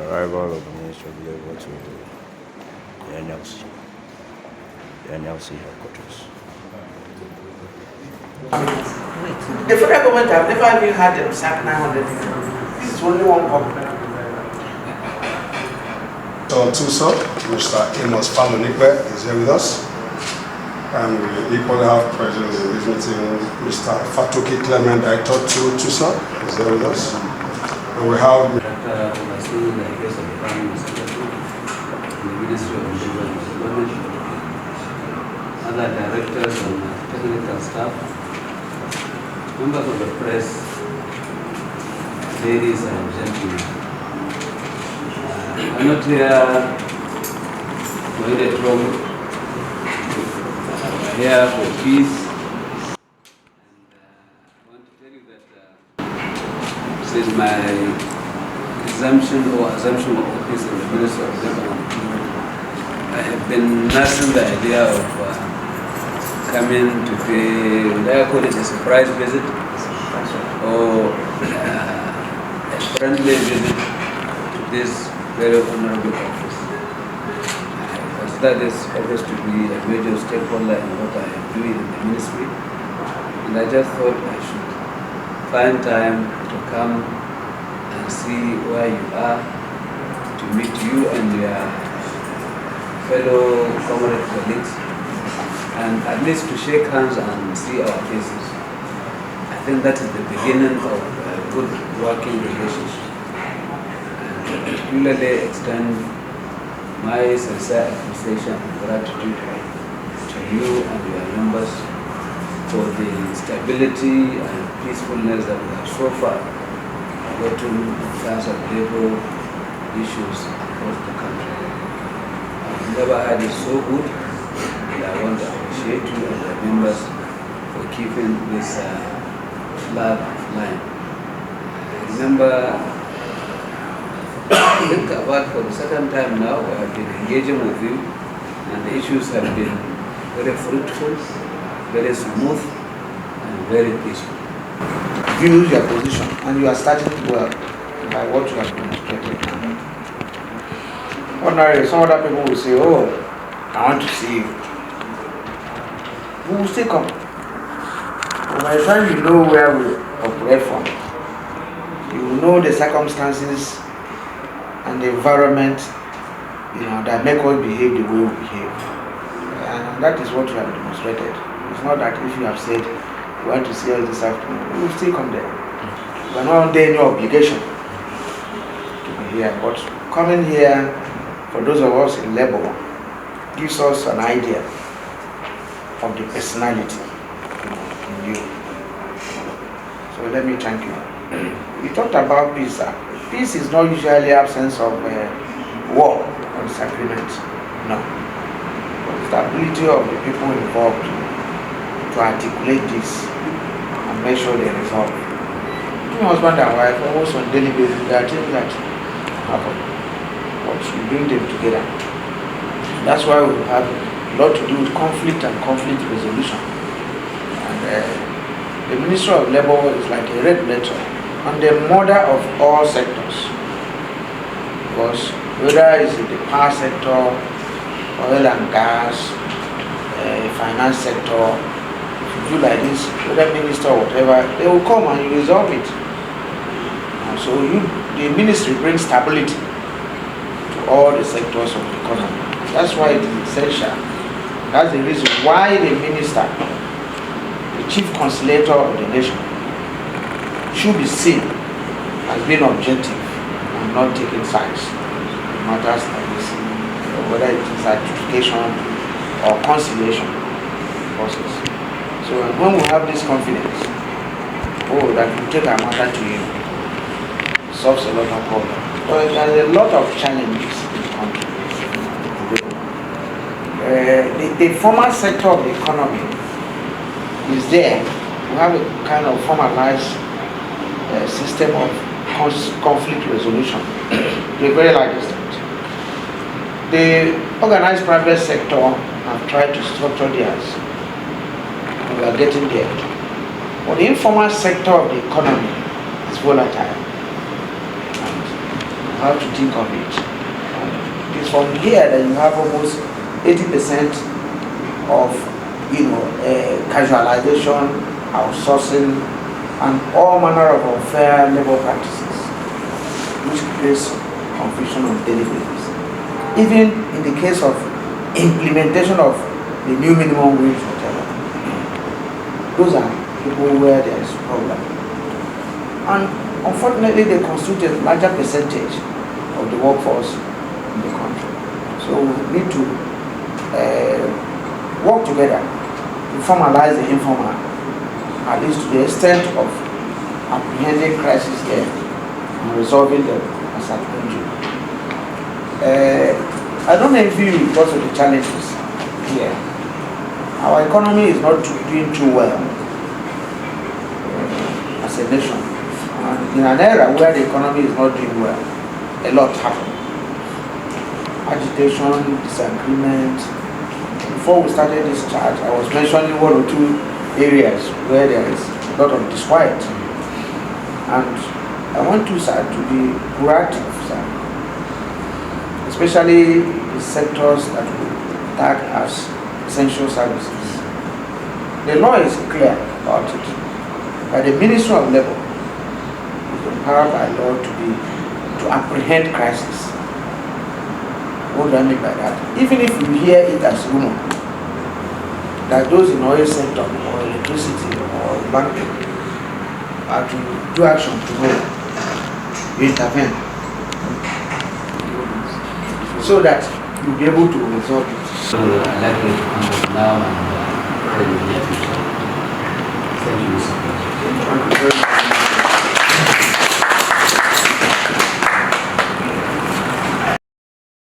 arrival of the Ministry of Labor to the NLC headquarters. The federal government have never even had them sack 900 people. This is only one company. On Tucson, Mr. Amos Falonikwe is here with us. And we equally have present in this meeting Mr. Fatoki Clement, Director to Tucson, is here with us. And we have overseeing the affairs of the Prime Minister in the Ministry of Labor and Employment, other directors and technical staff, members of the press, ladies and gentlemen. I'm not here to edit trouble. We're here for peace. And I want to tell you that since my assumption of office in the Ministry of Labor and Employment, I have been nursing the idea of coming to pay, would I call it a surprise visit, or a friendly visit to this very honorable office. I consider this office to be a major stakeholder in what I am doing in the ministry, and I just thought I should find time to come and see where you are, to meet you and your fellow comrade colleagues, and at least to shake hands and see our faces. I think that is the beginning of a good working relationship. And I particularly extend my sincere appreciation and gratitude to you and your members for the stability and peacefulness that we have so far gotten in terms of labor issues across the country. I've never had it so good, and I want to appreciate you and your members for keeping this flag line. I remember, think about for the second time now, we have been engaging with you, and the issues have been very fruitful, very smooth, and very peaceful. You use your position, and you are starting well by what you have demonstrated now. Ordinarily, some other people will say, "Oh, I want to see you." We will still come. But by the time you know where we operate from, you will know the circumstances and the environment, that make us behave the way we behave. And that is what you have demonstrated. It's not that if you have said you want to see us this afternoon, we will still come there. We are not under any obligation to be here. But coming here, for those of us in labor, gives us an idea of the personality in you. So let me thank you. You talked about peace. Peace is not usually absence of war or disagreement. No. But it's the ability of the people involved to articulate this and make sure they resolve. Between husband and wife, almost on a daily basis, there are things that happen. But you bring them together. That's why we have a lot to do with conflict and conflict resolution. And the Ministry of Labor is like a regulator and the mother of all sectors. Because whether it's in the power sector, oil and gas, finance sector, if you do like this, whether minister or whatever, they will come and you resolve it. And so the ministry brings stability to all the sectors of the economy. That's why it is essential. That's the reason why the minister, the chief conciliator of the nation, should be seen as being objective and not taking sides in matters like this, whether it is certification or conciliation process. So when we have this confidence, that we take our matter to you, it solves a lot of problems. But there are a lot of challenges in the country. The formal sector of the economy is there. We have a kind of formalized system of conflict resolution to a very large extent. The organized private sector have tried to structure theirs, and we are getting there. But the informal sector of the economy is volatile. And have to think of it. It's from here that you have almost 80% of casualization, outsourcing, and all manner of unfair labor practices, which creates confusion on daily basis. Even in the case of implementation of the new minimum wage, whatever, those are people where there is a problem. And unfortunately, they constitute a larger percentage of the workforce in the country. So we need to work together to formalize the informal, at least to the extent of apprehending crisis there and resolving them as at NGO. I don't envy you because of the challenges here. Our economy is not doing too well as a nation. And in an era where the economy is not doing well, a lot happens. Agitation, disagreement. Before we started this charge, I was mentioning one or two areas where there is a lot of disquiet. And I want to, sir, to be proactive, sir, especially the sectors that we tag as essential services. The law is clear about it. By the Ministry of Labour is empowered by law to apprehend crisis. What do I mean by that? Even if you hear it as rumor that those in oil sector or electricity or banking are to do action tomorrow, you intervene so that you'll be able to resolve it. So I'd like you to come up now and tell you the near future. Thank you, Mr. President. Thank you very much.